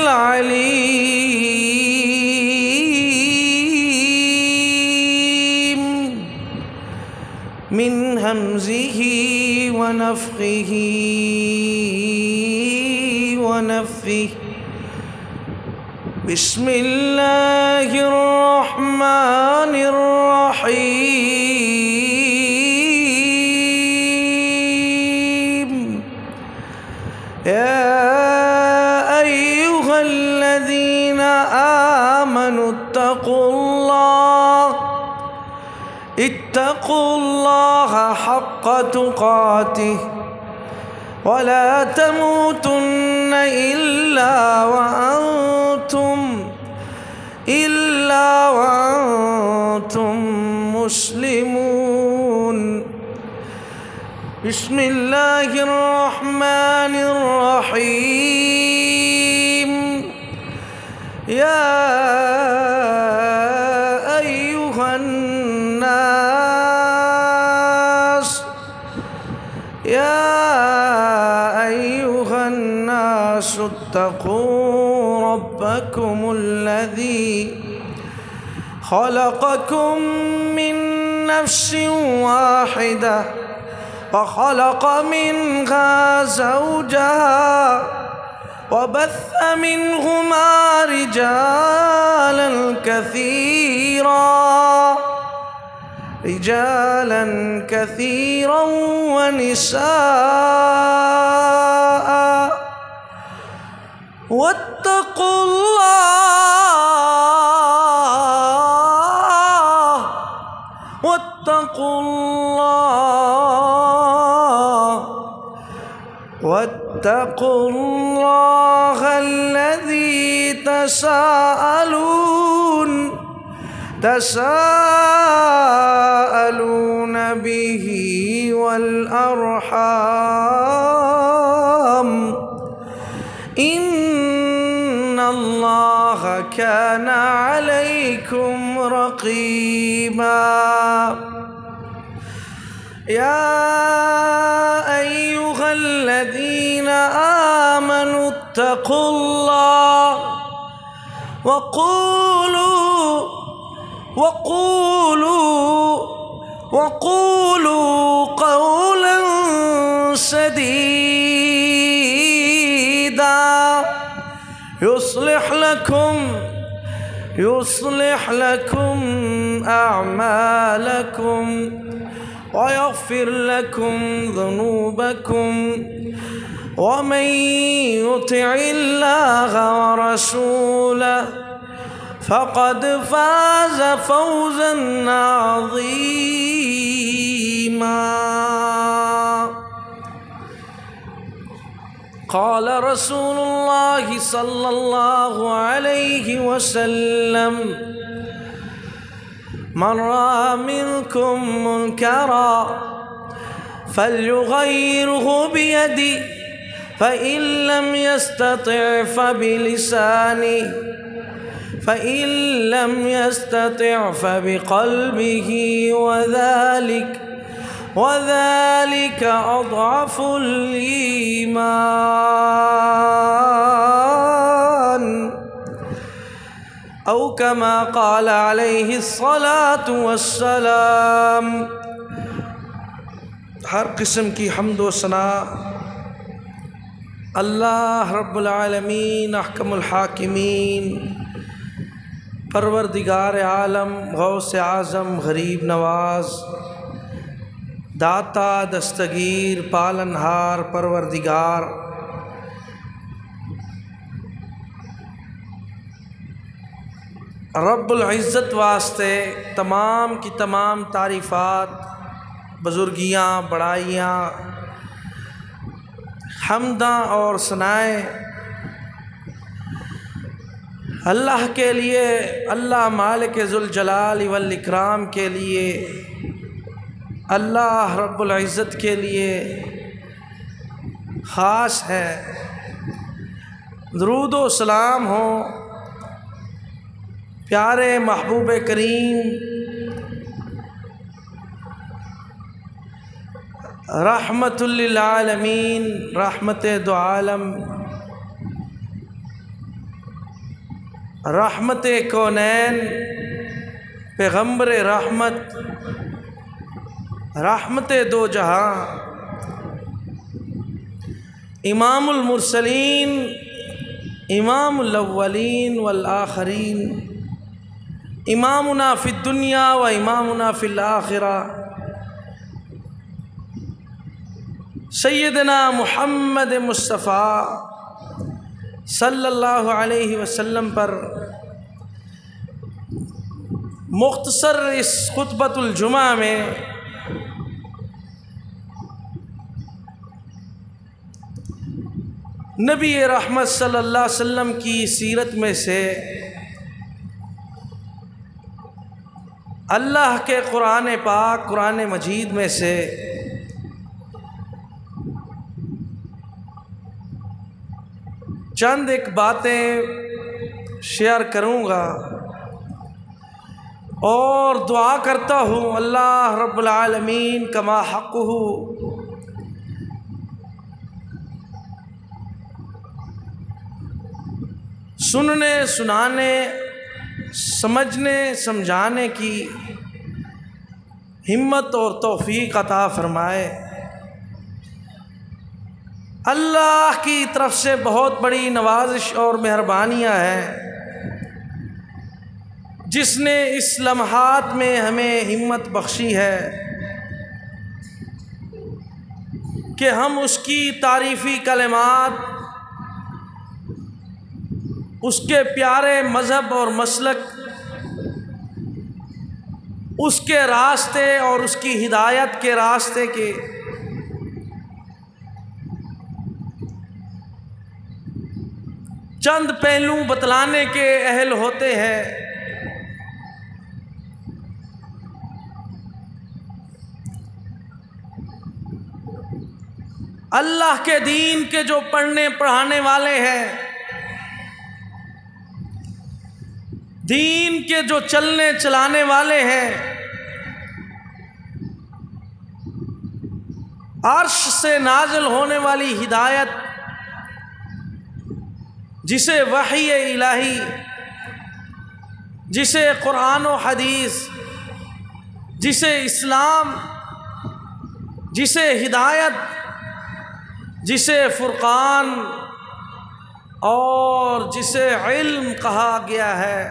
العليم من همزه ونفخه ونفثه بسم الله الرحمن الرحيم يا أيها الذين آمنوا اتقوا الله حق تقاته ولا تموتن إلا وأنتم مسلمون بسم الله الرحمن الرحيم يا أيها الناس اتقوا ربكم الذي خلقكم من نفس واحدة وخلق منها زوجها وبث منهما رجالا كثيرا ونساء واتقوا الله الذي تساءلون به والأرحام إن الله كان عليكم رقيبا يا أيها الذين آمنوا اتقوا الله وقولوا قولا سديدا يصلح لكم أعمالكم ويغفر لكم ذنوبكم ومن يطع الله ورسوله فقد فاز فوزا عظيما قال رسول الله صلى الله عليه وسلم من رأى منكم منكرا فليغيره بيده فإن لم يستطع فبلسانه فإن لم يستطع فبقلبه وذلك أضعف الإيمان أو كما قال عليه الصلاة والسلام ہر قسم کی حمد و ثنا اللہ رب العالمین احکم الحاکمین پروردگار عالم غوث اعظم غریب نواز داتا دستگیر پالنہار پروردگار رب العزت واسطے تمام کی تمام تعریفات بزرگیاں بڑائیاں حمداں اور ثنائیں اللہ کے لیے، اللہ مالک ذوالجلال والاکرام کے لیے، اللہ رب العزت کے لیے خاص ہے۔ درود و سلام ہو پیارے محبوب کریم رحمت للعالمین، رحمت دو عالم رحمت کونین، پیغمبر رحمت، رحمت دو جہاں، امام المرسلین، امام الاولین والآخرین، امامنا فی الدنیا و امامنا فی الآخرہ، سیدنا محمد مصطفیٰ صلی اللہ علیہ وسلم پر مختصر اس خطبۃ الجمعہ میں نبی رحمت صلی اللہ علیہ وسلم کی سیرت میں سے اللہ کے قرآن پاک، قرآن مجید میں سے چند ایک باتیں شیئر کروں گا اور دعا کرتا ہوں اللہ رب العالمین کما حقہ سننے، سنانے، سمجھنے، سمجھانے کی ہمت اور توفیق عطا فرمائے۔ اللہ کی طرف سے بہت بڑی نوازش اور مہربانیاں ہیں جس نے اس لمحات میں ہمیں ہمت بخشی ہے کہ ہم اس کی تعریفی کلمات، اس کے پیارے مذہب اور مسلک، اس کے راستے اور اس کی ہدایت کے راستے کے چند پہلو بتلانے کے اہل ہوتے ہیں۔ اللہ کے دین کے جو پڑھنے پڑھانے والے ہیں، دین کے جو چلنے چلانے والے ہیں، عرش سے نازل ہونے والی ہدایت جسے وحی الہی، جسے قرآن و حدیث، جسے اسلام، جسے ہدایت، جسے فرقان اور جسے علم کہا گیا ہے،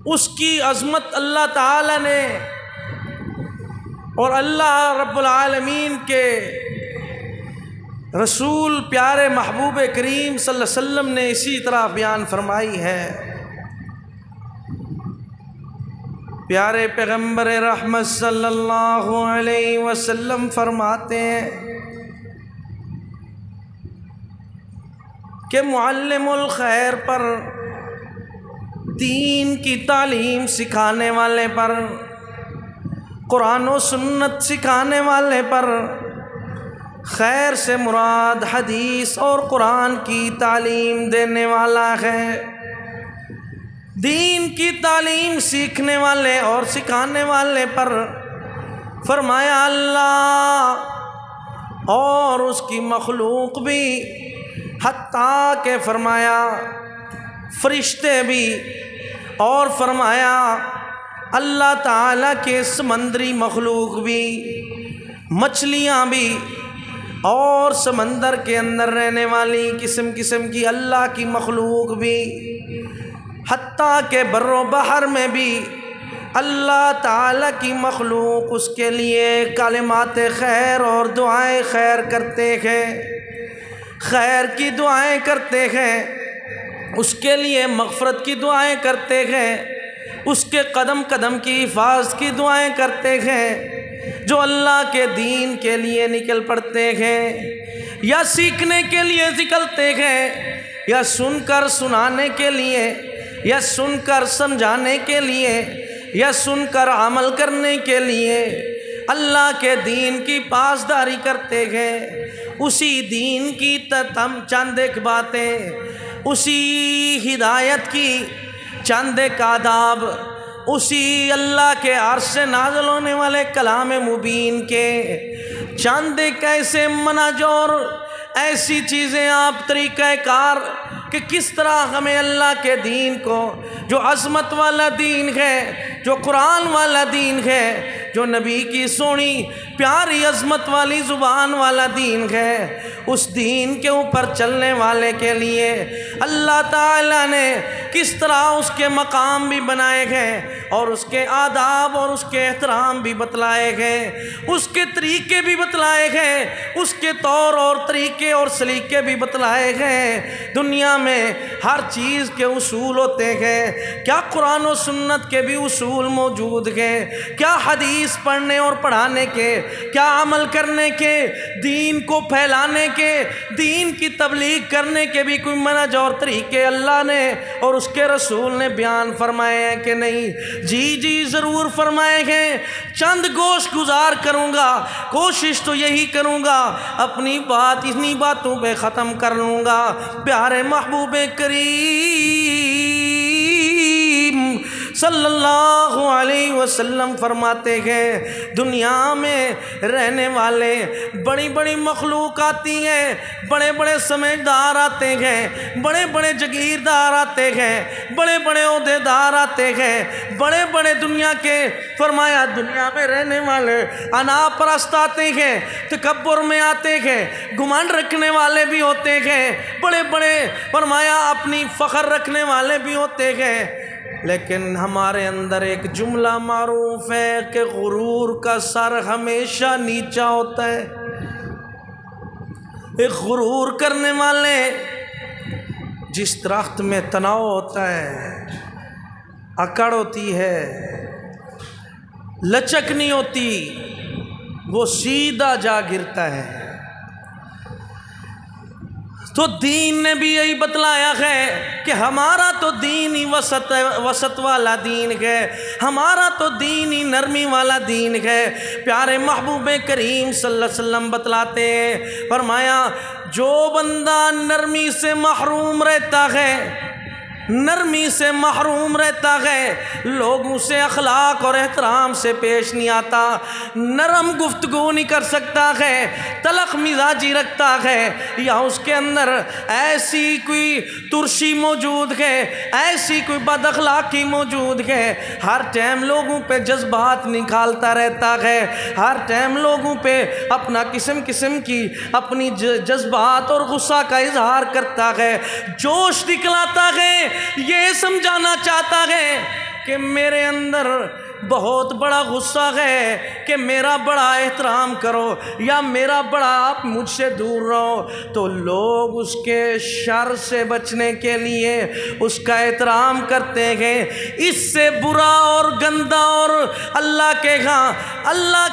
اس کی عظمت اللہ تعالی نے اور اللہ رب العالمین کے رسول پیارے محبوب کریم صلی اللہ علیہ وسلم نے اسی طرح بیان فرمائی ہے۔ پیارے پیغمبر رحمت صلی اللہ علیہ وسلم فرماتے ہیں کہ معلم الخیر پر، دین کی تعلیم سکھانے والے پر، قرآن و سنت سکھانے والے پر، خیر سے مراد حدیث اور قرآن کی تعلیم دینے والا ہے۔ دین کی تعلیم سیکھنے والے اور سکھانے والے پر فرمایا اللہ اور اس کی مخلوق بھی، حتیٰ کہ فرمایا فرشتے بھی، اور فرمایا اللہ تعالیٰ کے سمندری مخلوق بھی، مچھلیاں بھی، اور سمندر کے اندر رہنے والی قسم قسم کی اللہ کی مخلوق بھی، حتیٰ کہ بر و بحر میں بھی اللہ تعالیٰ کی مخلوق اس کے لیے کلمات خیر اور دعائیں خیر کرتے ہیں، خیر کی دعائیں کرتے ہیں، اس کے لیے مغفرت کی دعائیں کرتے ہیں، اس کے قدم قدم کی حفاظت کی دعائیں کرتے ہیں۔ جو اللہ کے دین کے لیے نکل پڑتے ہیں، یا سیکھنے کے لیے نکلتے ہیں، یا سن کر سنانے کے لیے، یا سن کر سمجھانے کے لیے، یا سن کر عمل کرنے کے لیے اللہ کے دین کی پاسداری کرتے ہیں، اسی دین کی چند ایک باتیں، اسی ہدایت کی چند ایک آداب، اسی اللہ کے عرش سے نازل ہونے والے کلام مبین کے چند ایک ایسے منہج اور ایسی چیزیں آپ طریقہ کار کہ کس طرح ہمیں اللہ کے دین کو، جو عظمت والا دین ہے، جو قرآن والا دین ہے، جو نبی کی سونی پیاری عظمت والی زبان والا دین ہے، اس دین کے اوپر چلنے والے کے لیے اللہ تعالیٰ نے کس طرح اس کے مقام بھی بنائے گئے اور اس کے آداب اور اس کے احترام بھی بتلائے گئے، اس کے طریقے بھی بتلائے گئے، اس کے طور اور طریقے اور سلیقے بھی بتلائے گئے۔ دنیا میں ہر چیز کے اصول ہوتے ہیں، کیا قرآن و سنت کے بھی اصول موجود ہیں، کیا حدیث پڑھنے اور پڑھانے کے، کیا عمل کرنے کے، دین کو پھیلانے کے، دین کی تبلیغ کرنے کے بھی کوئی منہج اور طریقے اللہ نے اور اس کے رسول نے بیان فرمائے ہیں کہ نہیں؟ جی ضرور فرمائے ہیں۔ چند گوش گزار کروں گا، کوشش تو یہی کروں گا اپنی بات انہی باتوں پہ ختم کر لوں گا۔ پیارے محبوب کریم صلی اللہ علیہ وسلم فرماتے ہیں دنیا میں رہنے والے بڑی بڑی مخلوق آتی ہیں، بڑے بڑے سمجھدار آتے ہیں، بڑے بڑے جگیردار آتے ہیں، بڑے بڑے عہدیدار آتے ہیں، بڑے بڑے دنیا کے، فرمایا دنیا میں رہنے والے انا پرست آتے ہیں، تکبر میں آتے ہیں، گھمنڈ رکھنے والے بھی ہوتے ہیں، بڑے بڑے فرمایا اپنی فخر رکھنے والے بھی ہوتے ہیں، لیکن ہمارے اندر ایک جملہ معروف ہے کہ غرور کا سر ہمیشہ نیچا ہوتا ہے۔ ایک غرور کرنے والے، جس درخت میں تناؤ ہوتا ہے، اکڑ ہوتی ہے، لچک نہیں ہوتی، وہ سیدھا جا گرتا ہے۔ تو دین نے بھی یہی بتلایا ہے کہ ہمارا تو دین ہی وسط والا دین ہے، ہمارا تو دین ہی نرمی والا دین ہے۔ پیارے محبوب کریم صلی اللہ علیہ وسلم بتلاتے ہیں، فرمایا جو بندہ نرمی سے محروم رہتا ہے، نرمی سے محروم رہتا ہے، لوگوں سے اخلاق اور احترام سے پیش نہیں آتا، نرم گفتگو نہیں کر سکتا ہے، تلخ مزاجی رکھتا ہے، یا اس کے اندر ایسی کوئی ترشی موجود ہے، ایسی کوئی بد اخلاقی موجود ہے، ہر ٹائم لوگوں پہ جذبات نکالتا رہتا ہے، ہر ٹائم لوگوں پہ اپنا قسم کی اپنی جذبات اور غصہ کا اظہار کرتا ہے، جوش نکلاتا ہے، یہ سمجھانا چاہتا ہے کہ میرے اندر بہت بڑا غصہ ہے کہ میرا بڑا احترام کرو یا میرا بڑا آپ مجھ سے دور رہو، تو لوگ اس کے شر سے بچنے کے لیے اس کا احترام کرتے ہیں۔ اس سے برا اور گندا اور اللہ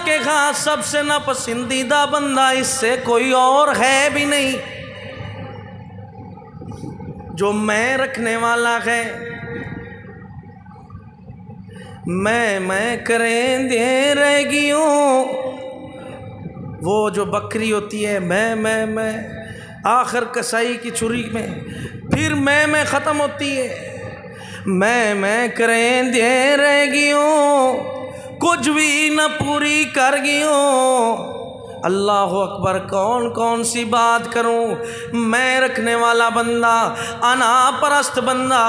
کے ہاں سب سے ناپسندیدہ بندہ اس سے کوئی اور ہے بھی نہیں۔ جو میں رکھنے والا ہے، میں کریں دے رہ گیوں، وہ جو بکری ہوتی ہے میں آخر کسائی کی چھری میں پھر میں ختم ہوتی ہے، میں کریں دے رہ گیوں، کچھ بھی نہ پوری کر گیوں۔ اللہ اکبر، کون سی بات کروں؟ میں رکھنے والا بندہ، انا پرست بندہ،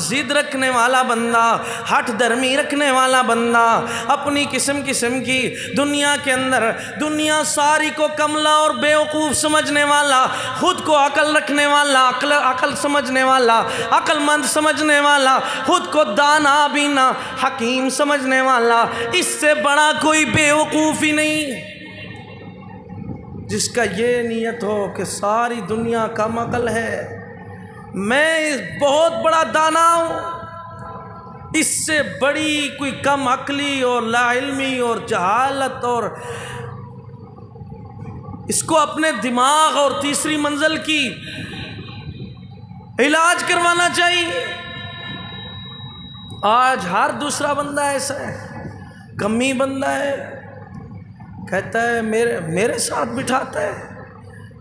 ضد رکھنے والا بندہ، ہٹ درمی رکھنے والا بندہ، اپنی قسم کی دنیا کے اندر دنیا ساری کو کملا اور بیوقوف سمجھنے والا، خود کو عقل رکھنے والا، عقل سمجھنے والا، عقل مند سمجھنے والا، خود کو دانا بینا حکیم سمجھنے والا، اس سے بڑا کوئی بیوقوف ہی نہیں جس کا یہ نیت ہو کہ ساری دنیا کم عقل ہے، میں بہت بڑا دانا ہوں، اس سے بڑی کوئی کم عقلی اور لا علمی اور جہالت، اور اس کو اپنے دماغ اور تیسری منزل کی علاج کروانا چاہیے۔ آج ہر دوسرا بندہ ایسا ہے، کمی بندہ ہے، کہتا ہے میرے ساتھ بٹھاتا ہے،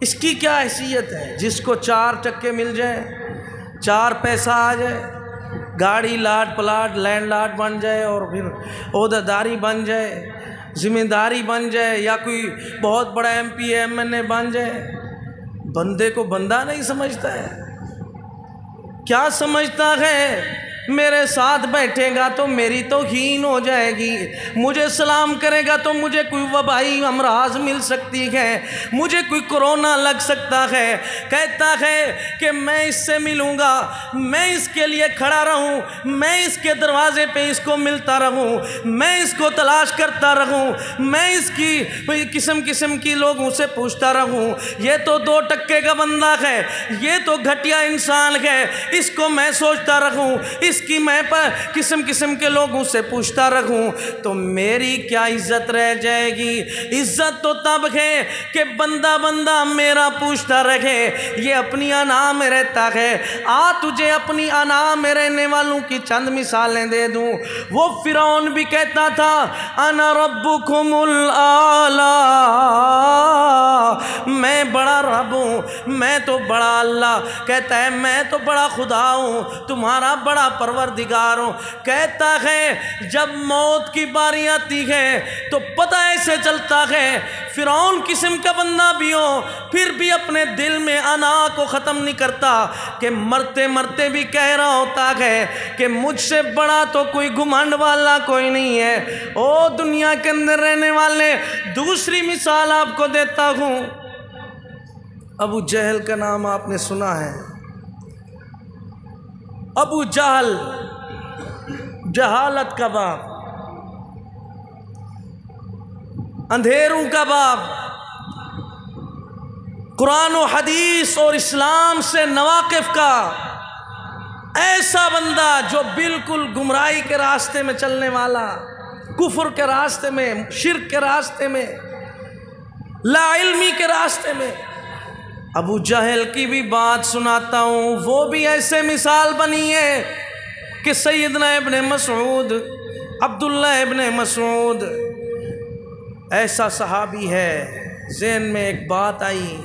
اس کی کیا حیثیت ہے؟ جس کو 4 ٹکے مل جائیں، 4 پیسہ آ جائے، گاڑی لاٹ پلاٹ لینڈ لاٹ بن جائے اور پھر عہدیداری بن جائے، ذمہ داری بن جائے، یا کوئی بہت بڑا ایم پی ایم این اے بن جائے، بندے کو بندہ نہیں سمجھتا ہے، کیا سمجھتا ہے میرے ساتھ بیٹھے گا تو میری توہین ہو جائے گی، مجھے سلام کرے گا تو مجھے کوئی وبائی امراض مل سکتی ہے، مجھے کوئی کورونا لگ سکتا ہے، کہتا ہے کہ میں اس سے ملوں گا، میں اس کے لیے کھڑا رہوں، میں اس کے دروازے پہ اس کو ملتا رہوں، میں اس کو تلاش کرتا رہوں، میں اس کی قسم قسم کی لوگوں سے پوچھتا رہوں، یہ تو 2 ٹکے کا بندہ ہے، یہ تو گھٹیا انسان ہے، اس کو میں سوچتا رہوں، اس کی میں پر قسم قسم کے لوگوں سے پوچھتا رہوں، تو میری کیا عزت رہ جائے گی؟ عزت تو تب ہے کہ بندہ بندہ میرا پوچھتا رہے، یہ اپنی انا میں رہتا ہے۔ تجھے اپنی انا میں رہنے والوں کی چند مثالیں دے دوں۔ وہ فرعون بھی کہتا تھا انا ربکم الاعلی، میں بڑا رب ہوں، میں تو بڑا اللہ، کہتا ہے میں تو بڑا خدا ہوں، تمہارا بڑا پروردگار ہوں۔ کہتا ہے جب موت کی باری آتی ہے تو پتہ ایسے چلتا ہے فرعون قسم کا بندہ بھی ہو پھر بھی اپنے دل میں انا کو ختم نہیں کرتا، کہ مرتے مرتے بھی کہہ رہا ہوتا ہے کہ مجھ سے بڑا تو کوئی گھمنڈ والا کوئی نہیں ہے۔ او دنیا کے اندر رہنے والے، دوسری مثال آپ کو دیتا ہوں۔ ابو جہل کا نام آپ نے سنا ہے۔ ابو جہل جہالت کا باپ، اندھیروں کا باپ، قرآن و حدیث اور اسلام سے نواقف کا ایسا بندہ جو بالکل گمراہی کے راستے میں چلنے والا، کفر کے راستے میں، شرک کے راستے میں، لا علمی کے راستے میں۔ ابو جہل کی بھی بات سناتا ہوں، وہ بھی ایسے مثال بنی ہے کہ سیدنا ابن مسعود، عبداللہ ابن مسعود ایسا صحابی ہے۔ ذہن میں ایک بات آئی،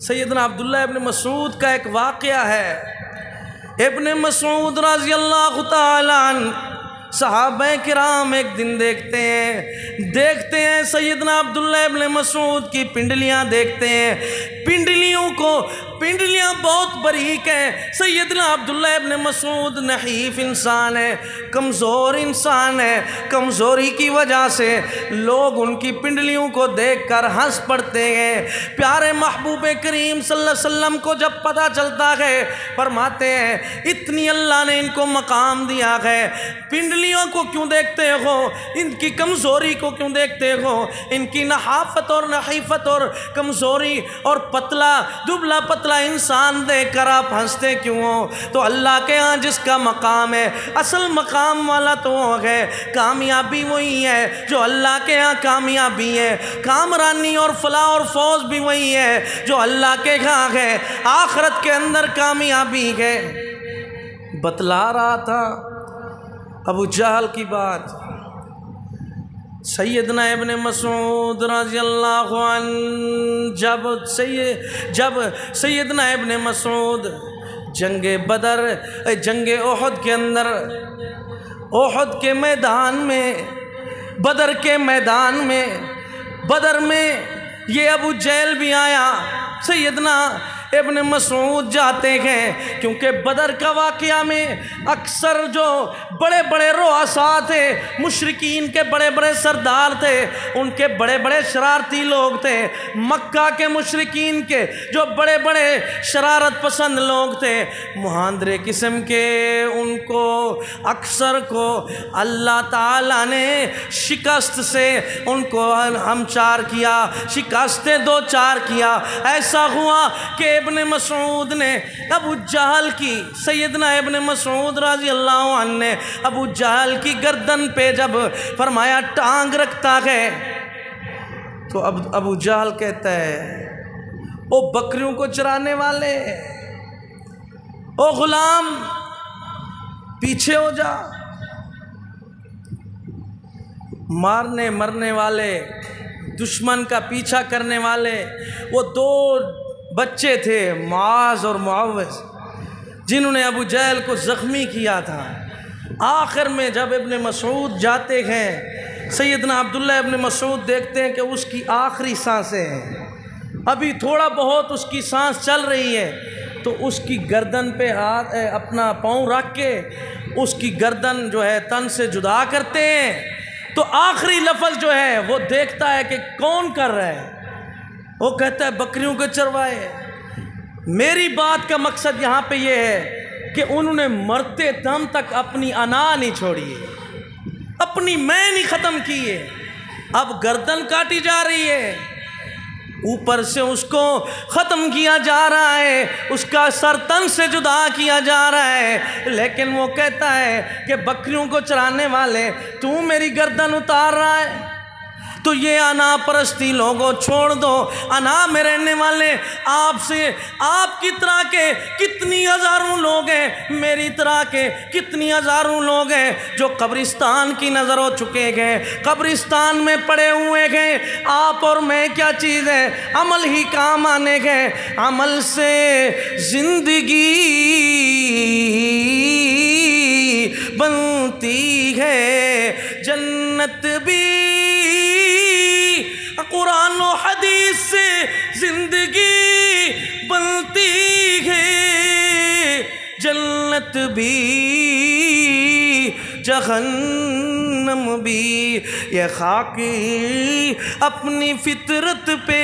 سیدنا عبداللہ ابن مسعود کا ایک واقعہ ہے۔ ابن مسعود رضی اللہ تعالی عنہ، صحابہ کرام ایک دن دیکھتے ہیں سیدنا عبداللہ ابن مسعود کی پنڈلیاں دیکھتے ہیں، پنڈلیاں بہت باریک ہیں۔ سیدنا عبداللہ ابن مسعود نحیف انسان ہے، کمزور انسان ہے، کمزوری کی وجہ سے لوگ ان کی پنڈلیوں کو دیکھ کر ہنس پڑتے ہیں۔ پیارے محبوب کریم صلی اللہ علیہ وسلم کو جب پتہ چلتا ہے، فرماتے ہیں اتنی اللہ نے ان کو مقام دیا ہے، پنڈلیوں کو کیوں دیکھتے ہو؟ ان کی کمزوری کو کیوں دیکھتے ہو؟ ان کی نحافت اور نحیفت اور کمزوری اور پتلا دبلا پتلا انسان دیکھ کر آپ ہنستے کیوں ہو؟ تو اللہ کے ہاں جس کا مقام ہے، اصل مقام والا تو وہ ہے، کامیابی وہی ہے جو اللہ کے ہاں کامیابی ہے، کامرانی اور فلاح اور فوز بھی وہی ہے جو اللہ کے ہاں ہے، آخرت کے اندر کامیابی ہے۔ بتلا رہا تھا ابو جہل کی بات۔ سیدنا ابن مسعود رضی اللہ عنہ جب سیدنا ابن مسعود جنگ احد کے اندر، احد کے میدان میں، بدر کے میدان میں، بدر میں یہ ابو جہل بھی آیا، سیدنا ابن مسعود جاتے ہیں، کیونکہ بدر کا واقعہ میں اکثر جو بڑے بڑے رؤساء تھے، مشرکین کے بڑے بڑے سردار تھے، ان کے بڑے بڑے شرارتی لوگ تھے، مکہ کے مشرکین کے جو بڑے بڑے شرارت پسند لوگ تھے، مہاندرے قسم کے، ان کو اکثر کو اللہ تعالیٰ نے شکست سے ان کو ہمچار کیا، شکستیں 2-4 کیا۔ ایسا ہوا کہ ابن مسعود نے ابو جہل کی، سیدنا ابن مسعود رضی اللہ عنہ نے ابو جہل کی گردن پہ جب فرمایا ٹانگ رکھتا ہے، تو ابو جہل کہتا ہے او بکریوں کو چرانے والے، او غلام پیچھے ہو جا، مارنے مرنے والے، دشمن کا پیچھا کرنے والے وہ 2 بچے تھے، معاذ اور معوذ، جنہوں نے ابو جہل کو زخمی کیا تھا۔ آخر میں جب ابن مسعود جاتے ہیں، سیدنا عبداللہ ابن مسعود دیکھتے ہیں کہ اس کی آخری سانسیں ہیں، ابھی تھوڑا بہت اس کی سانس چل رہی ہے تو اس کی گردن پہ ہاتھ اپنا پاؤں رکھ کے اس کی گردن جو ہے تن سے جدا کرتے ہیں، تو آخری لفظ جو ہے وہ دیکھتا ہے کہ کون کر رہا ہے، وہ کہتا ہے بکریوں کے چروائے۔ میری بات کا مقصد یہاں پہ یہ ہے کہ انہوں نے مرتے دم تک اپنی انا نہیں چھوڑی ہے، اپنی میں نہیں ختم کی ہے، اب گردن کاٹی جا رہی ہے، اوپر سے اس کو ختم کیا جا رہا ہے، اس کا سر تن سے جدا کیا جا رہا ہے، لیکن وہ کہتا ہے کہ بکریوں کو چرانے والے تو میری گردن اتار رہا ہے۔ تو یہ انا پرستی لوگوں چھوڑ دو، انا میں رہنے والے آپ سے، آپ کی طرح کے کتنی ہزاروں لوگ ہیں، میری طرح کے کتنی ہزاروں لوگ ہیں جو قبرستان کی نظر ہو چکے گئے، قبرستان میں پڑے ہوئے گئے۔ آپ اور میں کیا چیز ہے؟ عمل ہی کام آنے گئے، عمل سے زندگی بنتی ہے، جنت بھی قرآن و حدیث سے زندگی بنتی ہے، جنت بھی جہنم بھی۔ یہ خاکی اپنی فطرت پہ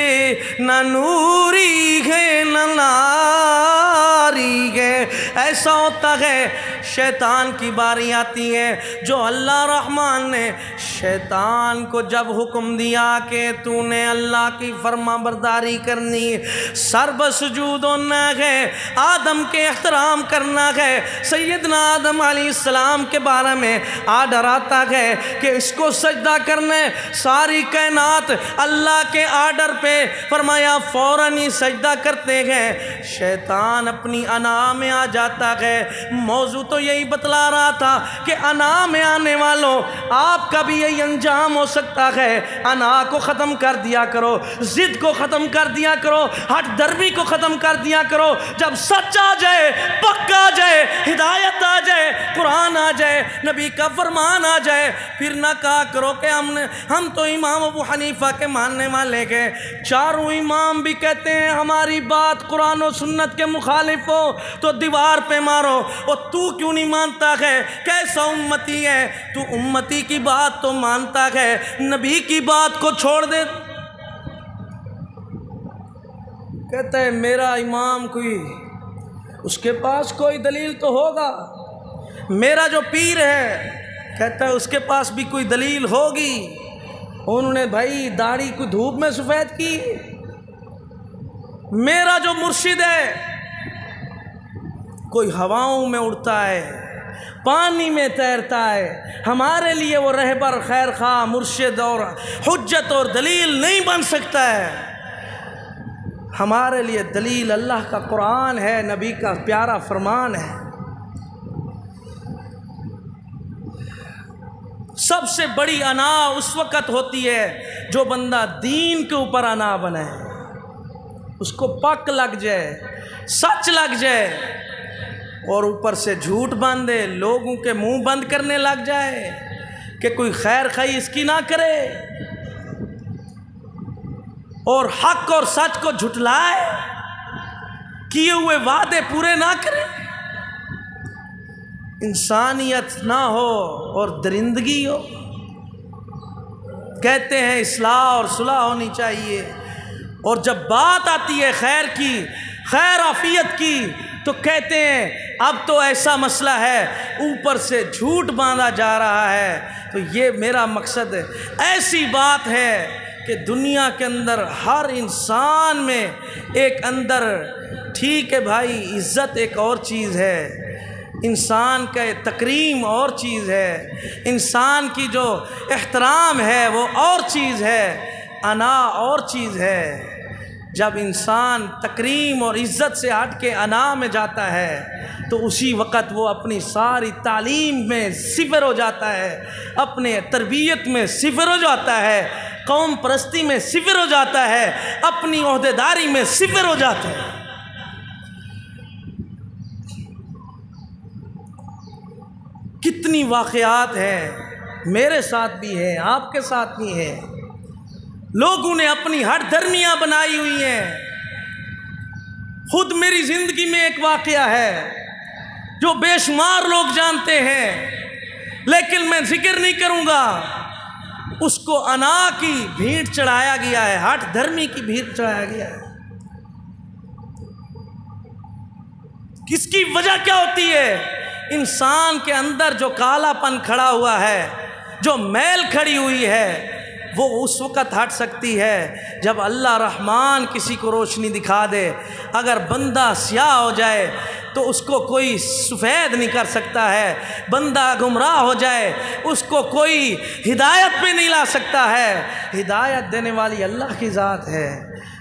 نہ نوری ہے نہ ناری ہے۔ ایسا ہوتا ہے شیطان کی باری آتی ہے، جو اللہ رحمان نے شیطان کو جب حکم دیا کہ تو نے اللہ کی فرما برداری کرنی، سر بسجود ہونا ہے، آدم کے احترام کرنا ہے، سیدنا آدم علیہ السلام کے بارے میں آرڈر آتا ہے کہ اس کو سجدہ کرنے، ساری کائنات اللہ کے آرڈر پہ فرمایا فوراً ہی سجدہ کرتے ہیں، شیطان اپنی انا میں آ جاتا ہے۔ موضوع تو یہی بتلا رہا تھا کہ انا میں آنے والوں آپ کا بھی یہی انجام ہو سکتا ہے۔ انا کو ختم کر دیا کرو، ضد کو ختم کر دیا کرو، ہٹ درمی کو ختم کر دیا کرو۔ جب سچ آ جائے، پکا آ جائے، ہدایت آ جائے، قرآن آ جائے، نبی کا فرمان آ جائے، پھر نہ کہا کرو کہ ہم تو امام ابو حنیفہ کے ماننے والے گئے۔ چاروں امام بھی کہتے ہیں ہماری بات قرآن و سنت کے مخالف ہو تو دیوار پہ مارو، اور تو کیوں نہیں مانتا ہے؟ کیسا امتی ہے تو؟ امتی کی بات تو مانتا ہے، نبی کی بات کو چھوڑ دے۔ کہتا ہے میرا امام کوئی، اس کے پاس کوئی دلیل تو ہوگا، میرا جو پیر ہے کہتا ہے اس کے پاس بھی کوئی دلیل ہوگی، انہوں نے بھائی داڑھی کو دھوپ میں سفید کی۔ میرا جو مرشد ہے کوئی ہواؤں میں اڑتا ہے، پانی میں تیرتا ہے، ہمارے لیے وہ رہبر، خیر خواہ، مرشد اور حجت اور دلیل نہیں بن سکتا ہے۔ ہمارے لیے دلیل اللہ کا قرآن ہے، نبی کا پیارا فرمان ہے۔ سب سے بڑی انا اس وقت ہوتی ہے جو بندہ دین کے اوپر انا بنے، اس کو پک لگ جائے، سچ لگ جائے، اور اوپر سے جھوٹ باندھے، لوگوں کے منہ بند کرنے لگ جائے کہ کوئی خیر خواہی اس کی نہ کرے، اور حق اور سچ کو جھٹلائے، کیے ہوئے وعدے پورے نہ کرے، انسانیت نہ ہو اور درندگی ہو۔ کہتے ہیں اصلاح اور صلح ہونی چاہیے، اور جب بات آتی ہے خیر کی، خیر عافیت کی، تو کہتے ہیں اب تو ایسا مسئلہ ہے اوپر سے جھوٹ باندھا جا رہا ہے۔ تو یہ میرا مقصد ہے، ایسی بات ہے کہ دنیا کے اندر ہر انسان میں ایک اندر، ٹھیک ہے بھائی عزت ایک اور چیز ہے، انسان کا تکریم اور چیز ہے، انسان کی جو احترام ہے وہ اور چیز ہے، انا اور چیز ہے۔ جب انسان تکریم اور عزت سے ہٹ کے انا میں جاتا ہے تو اسی وقت وہ اپنی ساری تعلیم میں صفر ہو جاتا ہے، اپنے تربیت میں صفر ہو جاتا ہے، قوم پرستی میں صفر ہو جاتا ہے، اپنی عہدیداری میں صفر ہو جاتا ہے۔ کتنی واقعات ہیں، میرے ساتھ بھی ہیں، آپ کے ساتھ بھی ہیں، لوگوں نے اپنی ہٹ دھرمیاں بنائی ہوئی ہیں۔ خود میری زندگی میں ایک واقعہ ہے جو بے شمار لوگ جانتے ہیں، لیکن میں ذکر نہیں کروں گا۔ اس کو انا کی بھیٹ چڑھایا گیا ہے، ہٹ دھرمی کی بھیٹ چڑھایا گیا ہے۔ کس کی وجہ کیا ہوتی ہے؟ انسان کے اندر جو کالا پن کھڑا ہوا ہے، جو میل کھڑی ہوئی ہے، وہ اس وقت ہٹ سکتی ہے جب اللہ رحمان کسی کو روشنی دکھا دے۔ اگر بندہ سیاہ ہو جائے تو اس کو کوئی سفید نہیں کر سکتا ہے، بندہ گمراہ ہو جائے اس کو کوئی ہدایت پہ نہیں لا سکتا ہے۔ ہدایت دینے والی اللہ کی ذات ہے۔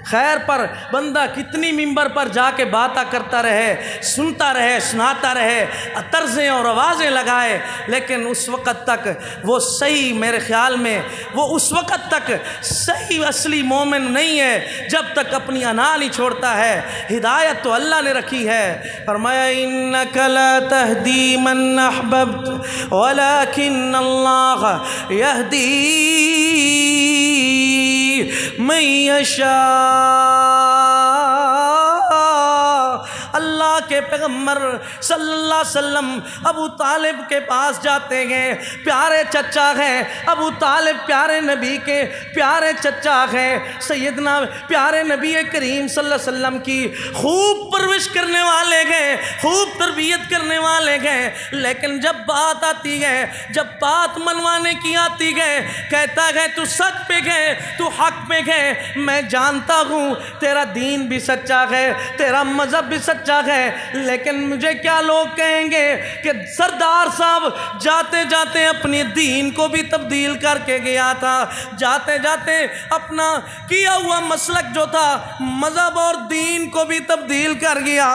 خیر پر بندہ کتنی ممبر پر جا کے باتیں کرتا رہے، سنتا رہے، سناتا رہے، طرزیں اور آوازیں لگائے، لیکن اس وقت تک وہ صحیح، میرے خیال میں وہ اس وقت تک صحیح اصلی مومن نہیں ہے جب تک اپنی انا نہیں چھوڑتا ہے۔ ہدایت تو اللہ نے رکھی ہے۔ فرمایا انک لا تہدی من احببت ولکن اللہ یہدی من یشاء۔ اللہ کے پیغمبر صلی اللہ علیہ وسلم ابو طالب کے پاس جاتے ہیں، پیارے چچا ہیں ابو طالب، پیارے نبی کے پیارے چچا ہیں، سیدنا پیارے نبی کریم صلی اللہ علیہ وسلم کی خوب پرورش کرنے والے ہیں، خوب تربیت کرنے والے ہیں، لیکن جب بات آتی ہے، جب بات منوانے کی آتی ہے، کہتا ہے تو سچ پہ گئے، تو حق پہ گئے، میں جانتا ہوں تیرا دین بھی سچا ہے، تیرا مذہب بھی سچا ہے، لیکن مجھے کیا لوگ کہیں گے کہ سردار صاحب جاتے جاتے اپنے دین کو بھی تبدیل کر کے گیا تھا، جاتے جاتے اپنا کیا ہوا مسلک جو تھا مذہب اور دین کو بھی تبدیل کر گیا۔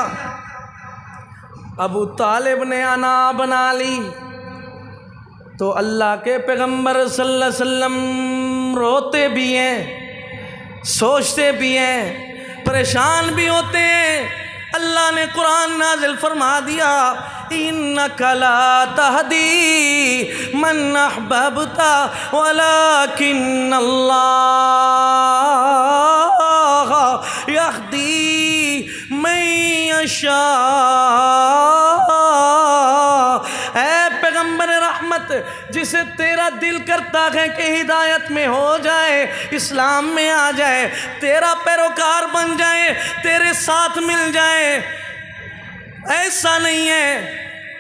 ابو طالب نے انا بنا لی تو اللہ کے پیغمبر صلی اللہ علیہ وسلم روتے بھی ہیں، سوچتے بھی ہیں، پریشان بھی ہوتے ہیں۔ اللہ نے قرآن نازل فرما دیا انک لا تہدی من احببت ولکن اللہ یہدی من یشاء۔ اے پیغمبر رحمت، جسے تیرا دل کرتا ہے کہ ہدایت میں ہو جائے، اسلام میں آ جائے، تیرا پیروکار بن جائے، تیرے ساتھ مل جائے، ایسا نہیں ہے۔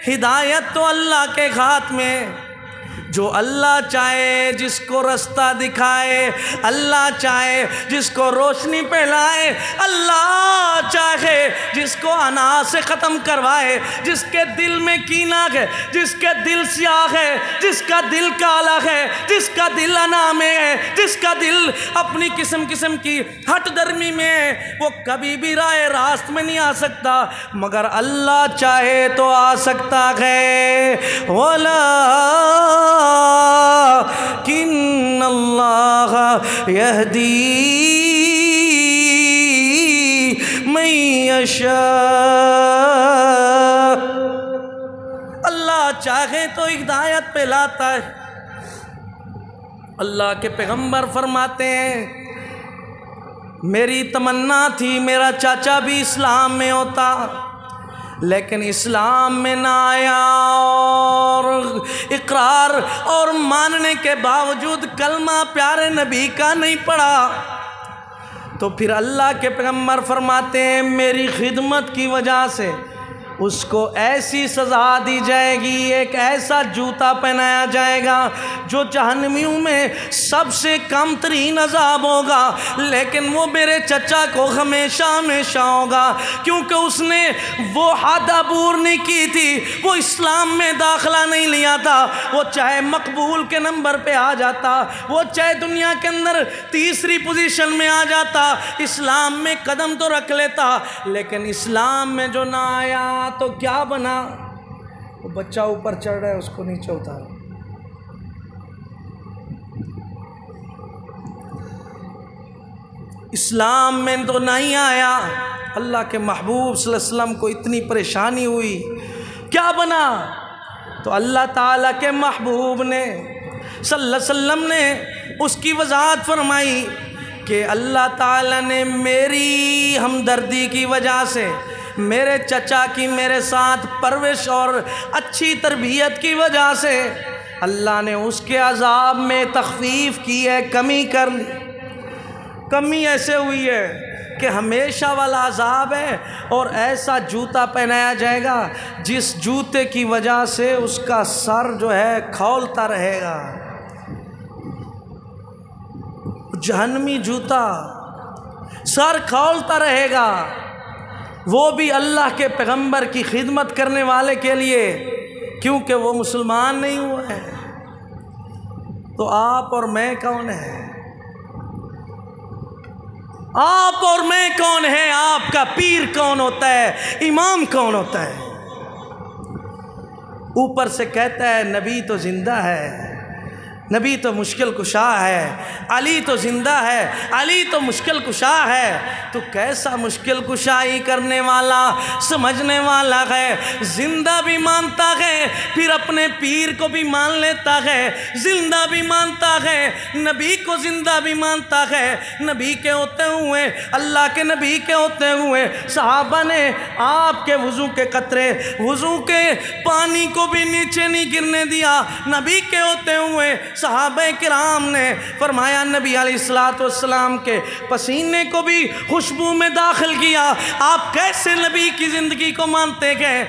ہدایت تو اللہ کے ہاتھ میں، جو اللہ چاہے جس کو رستہ دکھائے، اللہ چاہے جس کو روشنی پہلائے، اللہ چاہے جس کو انا سے ختم کروائے، جس کے دل میں کینہ ہے، جس کے دل سیاہ ہے، جس کا دل کالا ہے، جس کا دل انا میں ہے، جس کا دل اپنی قسم قسم کی ہٹ درمی میں ہے، وہ کبھی بھی راہ راست میں نہیں آ سکتا، مگر اللہ چاہے تو آ سکتا ہے۔ وَلَٰكِنَّ اللَّهَ يَهْدِي مَن يَشَاءُ۔ اللہ چاہے تو ہدایت پہ لاتا ہے۔ اللہ کے پیغمبر فرماتے ہیں میری تمنا تھی میرا چاچا بھی اسلام میں ہوتا، لیکن اسلام میں نہ آیا، اور اقرار اور ماننے کے باوجود کلمہ پیارے نبی کا نہیں پڑھا۔ تو پھر اللہ کے پیغمبر فرماتے ہیں میری خدمت کی وجہ سے اس کو ایسی سزا دی جائے گی، ایک ایسا جوتا پہنایا جائے گا جو جہنمیوں میں سب سے کم ترین عذاب ہوگا، لیکن وہ میرے چچا کو ہمیشہ ہمیشہ ہوگا، کیونکہ اس نے وہ حد عبور نہیں کی تھی، وہ اسلام میں داخلہ نہیں لیا تھا۔ وہ چاہے مقبول کے نمبر پہ آ جاتا، وہ چاہے دنیا کے اندر تیسری پوزیشن میں آ جاتا، اسلام میں قدم تو رکھ لیتا، لیکن اسلام میں جو نہ آیا تو کیا بنا؟ وہ بچہ اوپر چڑھ رہا ہے اس کو نیچے اتارو۔ اسلام میں تو نہیں آیا، اللہ کے محبوب صلی اللہ علیہ وسلم کو اتنی پریشانی ہوئی، کیا بنا؟ تو اللہ تعالیٰ کے محبوب نے صلی اللہ علیہ وسلم نے اس کی وضاحت فرمائی کہ اللہ تعالیٰ نے میری ہمدردی کی وجہ سے، میرے چچا کی میرے ساتھ پرورش اور اچھی تربیت کی وجہ سے اللہ نے اس کے عذاب میں تخفیف کی ہے، کمی کر لی۔ کمی ایسے ہوئی ہے کہ ہمیشہ والا عذاب ہے، اور ایسا جوتا پہنایا جائے گا جس جوتے کی وجہ سے اس کا سر جو ہے کھولتا رہے گا، جہنمی جوتا سر کھولتا رہے گا، وہ بھی اللہ کے پیغمبر کی خدمت کرنے والے کے لیے، کیونکہ وہ مسلمان نہیں ہوا ہے۔ تو آپ اور میں کون ہیں؟ آپ اور میں کون ہیں؟ آپ کا پیر کون ہوتا ہے؟ امام کون ہوتا ہے؟ اوپر سے کہتا ہے نبی تو زندہ ہے، نبی تو مشکل کشا ہے، علی تو زندہ ہے، علی تو مشکل کشا ہے۔ تو کیسا مشکل کشائی کرنے والا، سمجھنے والا ہے، زندہ بھی مانتا ہے، پھر اپنے پیر کو بھی مان لیتا ہے، زندہ بھی مانتا ہے، نبی کو زندہ بھی مانتا ہے۔ نبی کے ہوتے ہوئے، اللہ کے نبی کے ہوتے ہوئے صحابہ نے آپ کے وضو کے قطرے، وضو کے پانی کو بھی نیچے نہیں گرنے دیا۔ نبی کے ہوتے ہوئے صحابہ کرام نے فرمایا نبی علیہ السلام کے پسینے کو بھی خوشبو میں داخل کیا۔ آپ کیسے نبی کی زندگی کو مانتے گئے؟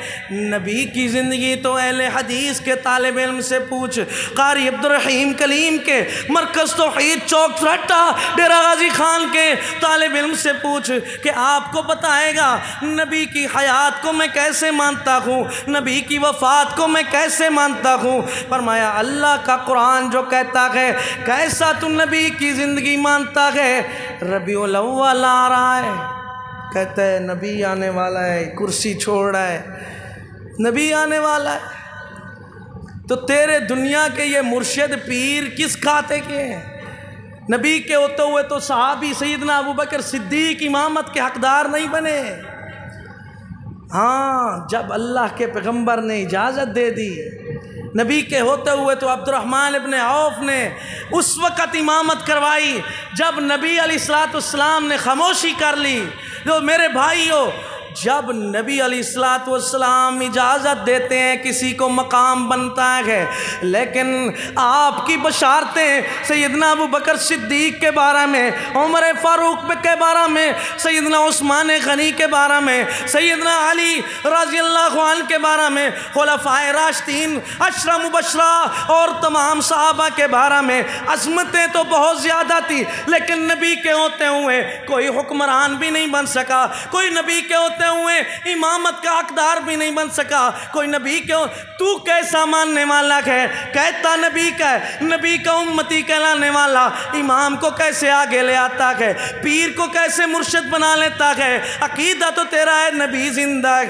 نبی کی زندگی تو اہل حدیث کے طالب علم سے پوچھ، قاری عبدالرحیم کلیم کے مرکز توحید چوک رٹا ڈیرہ غازی خان کے طالب علم سے پوچھ کہ آپ کو بتائے گا نبی کی حیات کو میں کیسے مانتا ہوں، نبی کی وفات کو میں کیسے مانتا ہوں۔ فرمایا اللہ کا قرآن جو کہتا ہے کیسا تو نبی کی زندگی مانتا ہے۔ ربیع الاول آ رہا ہے، کہتا ہے نبی آنے والا ہے، کرسی چھوڑ رہا ہے، نبی آنے والا ہے۔ تو تیرے دنیا کے یہ مرشد پیر کس کھاتے کے ہیں؟ نبی کے ہوتے ہوئے تو صحابی سیدنا ابوبکر صدیق امامت کے حقدار نہیں بنے۔ ہاں، جب اللہ کے پیغمبر نے اجازت دے دی، نبی کے ہوتے ہوئے تو عبدالرحمن ابن عوف نے اس وقت امامت کروائی جب نبی علیہ السلام نے خاموشی کر لی۔ جو میرے بھائیو، جب نبی علیہ السلام اجازت دیتے ہیں کسی کو مقام بنتا ہے، لیکن آپ کی بشارتیں سیدنا ابوبکر صدیق کے بارے میں، عمر فاروق کے بارے میں، سیدنا عثمان غنی کے بارے میں، سیدنا علی رضی اللہ عنہ کے بارے میں، خلفائے راشدین، عشرہ مبشرہ اور تمام صحابہ کے بارے میں عظمتیں تو بہت زیادہ تھی، لیکن نبی کے ہوتے ہوئے کوئی حکمران بھی نہیں بن سکا، کوئی نبی کے ہوتے ہوئے امامت کا حقدار بھی نہیں بن سکا، کوئی نبی کے تو کیسا ماننے والا ہے؟ کہتا نبی کا ہے، نبی کا امتی کہلانے والا امام کو کیسے آگے لے آتا ہے، پیر کو کیسے مرشد بنا لیتا ہے؟ عقیدہ تو تیرا ہے نبی زندہ ہے،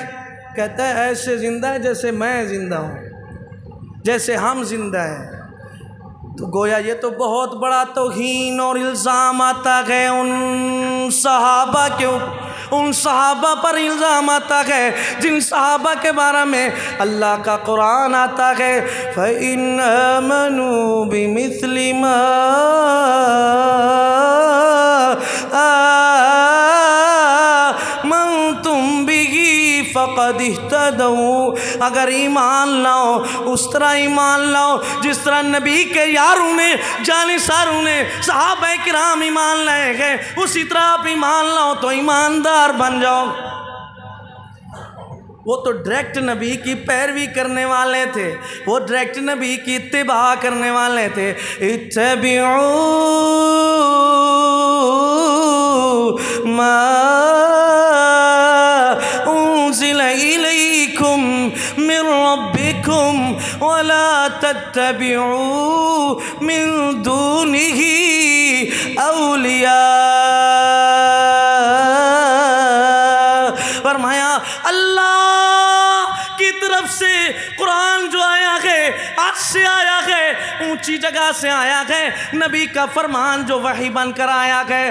کہتا ہے ایسے زندہ ہے جیسے میں زندہ ہوں، جیسے ہم زندہ ہیں۔ تو گویا یہ تو بہت بڑا توہین اور الزام آتا ہے ان صحابہ کے اوپر، ان صحابہ پر الزام آتا ہے جن صحابہ کے بارے میں اللہ کا قرآن آتا ہے فَإِنْ آمَنُوا بِمِثْلِ مَا آمَنْتُمْ بِهِ فَقَدْ اهْتَدَوْا۔ اگر ایمان لاؤ اس طرح ایمان لاؤ جس طرح نبی کے یاروں نے، جانثاروں نے، صحابہ کرام ایمان لائے گئے، اسی طرح آپ ایمان لاؤ تو ایماندار بن جاؤ۔ وہ تو ڈائریکٹ نبی کی پیروی کرنے والے تھے، وہ ڈائریکٹ نبی کی اتباع کرنے والے تھے۔ اتبعوا ما انزل الیکم من ربکم ولا تتبعوا من دونه اولیاء۔ فرمایا اللہ کی طرف سے قرآن جو آیا ہے، عرش سے آیا ہے، اونچی جگہ سے آیا ہے، نبی کا فرمان جو وحی بن کر آیا ہے،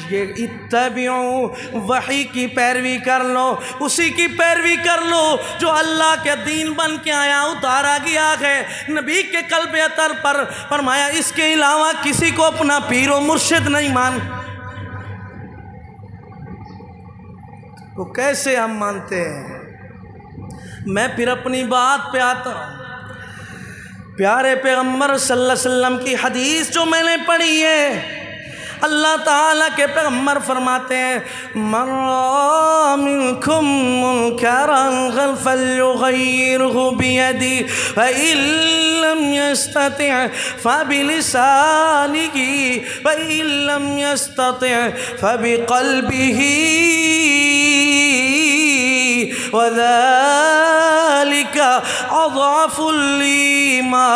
یہ اتبعوا، وحی کی پیروی کر لو، اسی کی پیروی کر لو جو اللہ کے دین بن کے آیا، اتارا گیا ہے نبی کے قلب اطہر پر۔ فرمایا اس کے علاوہ کسی کو اپنا پیر و مرشد نہیں مان۔ وہ کیسے ہم مانتے ہیں؟ میں پھر اپنی بات پہ آتا ہوں۔ پیارے پیغمبر صلی اللہ علیہ وسلم کی حدیث جو میں نے پڑھی ہے، اللہ تعالیٰ کے پیغمبر فرماتے ہیں من رأى منکم منکرا فلیغیرہ بیدہ فإن لم یستطع فبلسانہ فإن لم یستطع فبقلبہ وذلك اضعف الایمان۔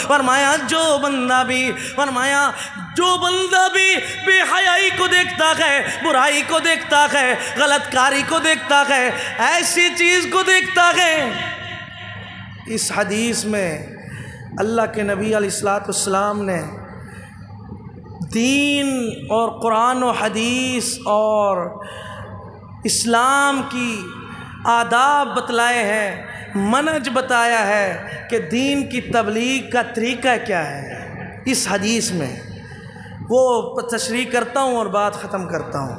فرمایا جو بندہ بھی بے حیائی کو دیکھتا ہے، برائی کو دیکھتا ہے، غلط کاری کو دیکھتا ہے، ایسی چیز کو دیکھتا ہے۔ اس حدیث میں اللہ کے نبی علیہ السلام نے دین اور قرآن و حدیث اور اسلام کی آداب بتلائے ہیں، منہج بتایا ہے کہ دین کی تبلیغ کا طریقہ کیا ہے۔ اس حدیث میں وہ تشریح کرتا ہوں اور بات ختم کرتا ہوں۔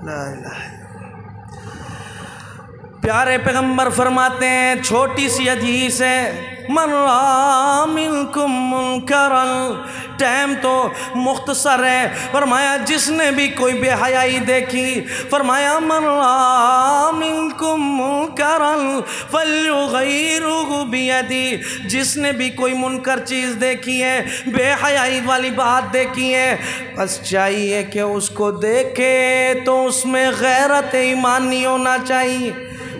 لا الہ الا اللہ۔ پیارے پیغمبر فرماتے ہیں، چھوٹی سی حدیث ہے، من رأى منکم منکرا، ٹائم تو مختصر ہے، فرمایا جس نے بھی کوئی بے حیائی دیکھی، فرمایا من رأى منکم منکرا فلیغیرہ بیدہ، جس نے بھی کوئی منکر چیز دیکھی ہے، بے حیائی والی بات دیکھی ہے، بس چاہیے کہ اس کو دیکھے تو اس میں غیرت ایمانی ہونا چاہیے،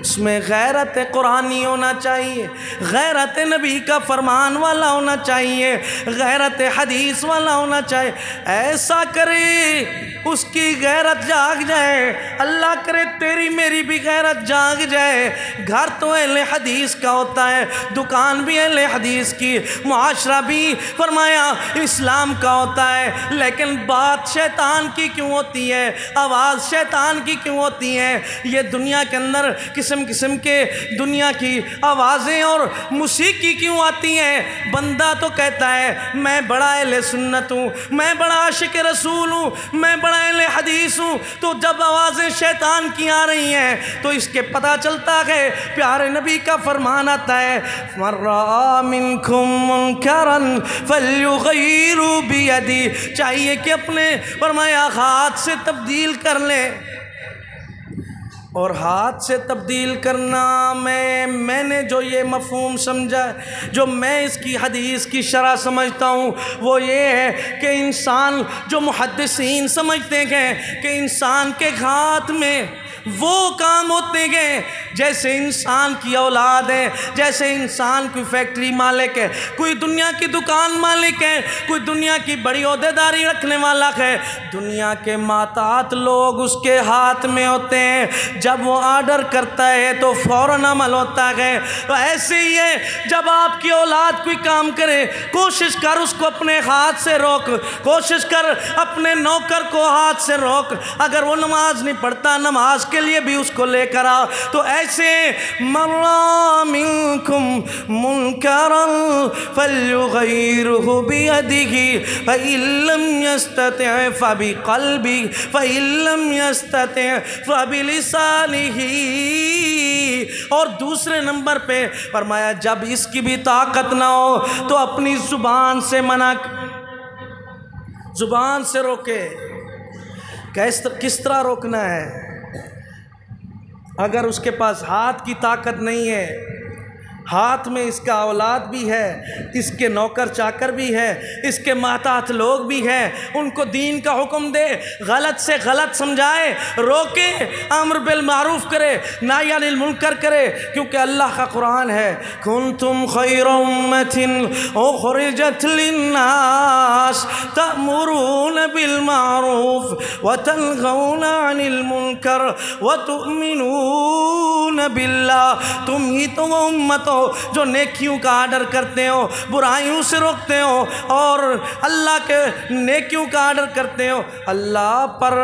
اس میں غیرت قرآنی ہونا چاہیے، غیرت نبی کا فرمان والا ہونا چاہیے، غیرت حدیث والا ہونا چاہیے۔ ایسا کرے اس کی غیرت جاگ جائے، اللہ کرے تیری میری بھی غیرت جاگ جائے۔ گھر تو اہل حدیث کا ہوتا ہے، دکان بھی اہل حدیث کی، معاشرہ بھی فرمایا اسلام کا ہوتا ہے، لیکن بات شیطان کی کیوں ہوتی ہے، آواز شیطان کی کیوں ہوتی ہے؟ یہ دنیا کے اندر قسم کے دنیا کی آوازیں اور موسیقی کیوں آتی ہیں؟ بندہ تو کہتا ہے میں بڑا اہل سنت ہوں، میں بڑا عاشق رسول ہوں، میں بڑا اہل حدیث ہوں، تو جب آوازیں شیطان کی آ رہی ہیں تو اس کے پتہ چلتا ہے پیارے نبی کا فرمان آتا ہے من رأى منکم منکرا فلیغیرہ بیدہ، چاہیے کہ اپنے فرمایا ہاتھ سے تبدیل کر لیں۔ اور ہاتھ سے تبدیل کرنا میں نے جو یہ مفہوم سمجھا، جو میں اس کی حدیث کی شرح سمجھتا ہوں، وہ یہ ہے کہ انسان جو محدثین سمجھتے ہیں کہ انسان کے ہاتھ میں وہ کام ہوتے ہیں جیسے انسان کی اولاد ہے، جیسے انسان کوئی فیکٹری مالک ہے، کوئی دنیا کی دکان مالک ہے، کوئی دنیا کی بڑی عہدیداری رکھنے والا ہے، دنیا کے ماتحت لوگ اس کے ہاتھ میں ہوتے ہیں، جب وہ آرڈر کرتا ہے تو فوراً عمل ہوتا ہے۔ تو ایسے ہی ہے جب آپ کی اولاد کوئی کام کرے، کوشش کر اس کو اپنے ہاتھ سے روک، کوشش کر اپنے نوکر کو ہاتھ سے روک، اگر وہ نماز نہیں پڑھتا نماز کے لیے بھی اس کو لے کر آ۔ تو ایسے من رأى منکم منکرا فلیغیرہ بیدہ فإن لم یستطع فبقلبہ فإن لم یستطع فبلسانہ، اور دوسرے نمبر پہ فرمایا جب اس کی بھی طاقت نہ ہو تو اپنی زبان سے منع، زبان سے روکے۔ کس طرح روکنا ہے؟ اگر اس کے پاس ہاتھ کی طاقت نہیں ہے، ہاتھ میں اس کا اولاد بھی ہے، اس کے نوکر چاکر بھی ہے، اس کے ماتحت لوگ بھی ہیں، ان کو دین کا حکم دے، غلط سے غلط سمجھائے، روکے، امر بالمعروف کرے، نہی عن المنکر کرے، کیونکہ اللہ کا قرآن ہے کنتم خیر امۃ اخرجت للناس تأمرون بالمعروف وتنہون عن المنکر وتؤمنون باللہ، تم ہی تو وہ امت ہو ہو جو نیکیوں کا آرڈر کرتے ہو، برائیوں سے روکتے ہو اور اللہ کے نیکیوں کا آرڈر کرتے ہو، اللہ پر